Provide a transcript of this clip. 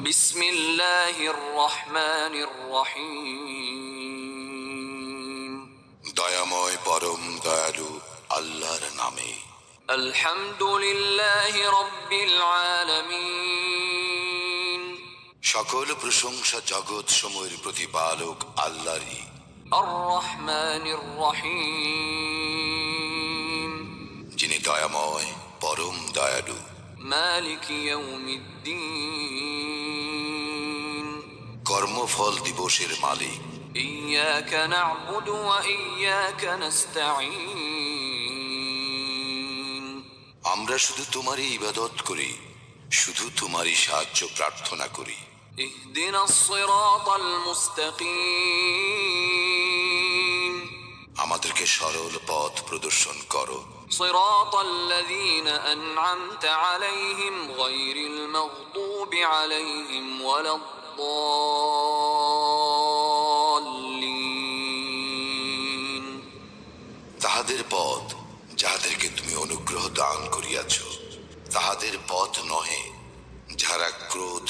বিসমিল্লাহির রহমানির রহিম। দয়াময় পরম দয়ালু আল্লাহর নামে। আলহামদুলিল্লাহি রাব্বিল আলামিন। সকল প্রশংসা জগৎ সমূহের প্রতিপালক আল্লাহরই। আর রহমানির রহিম। যিনি দয়াময় পরম দয়ালু। মালিক ইয়াউমিদ্দিন। কর্মফল দিবসের মালিক। ইয়্যাকা না'বুদু ওয়া ইয়্যাকা নাস্তাঈন। আমরা শুধু তোমারই ইবাদত করি, শুধু তোমারই সাহায্য প্রার্থনা করি। ইহদিনাস সিরাতাল মুস্তাকিম। আমাদেরকে সরল পথ প্রদর্শন করো। সিরাতাল্লাযীনা আন'আমতা আলাইহিম গায়রিল মাগদুবি আলাইহিম ওয়ালাদ-দাল্লিন। তাহাদের পথ যাহাদেরকে তুমি অনুগ্রহ দান করিয়াছ, তাহাদের পথ নহে যাহারা ক্রোধ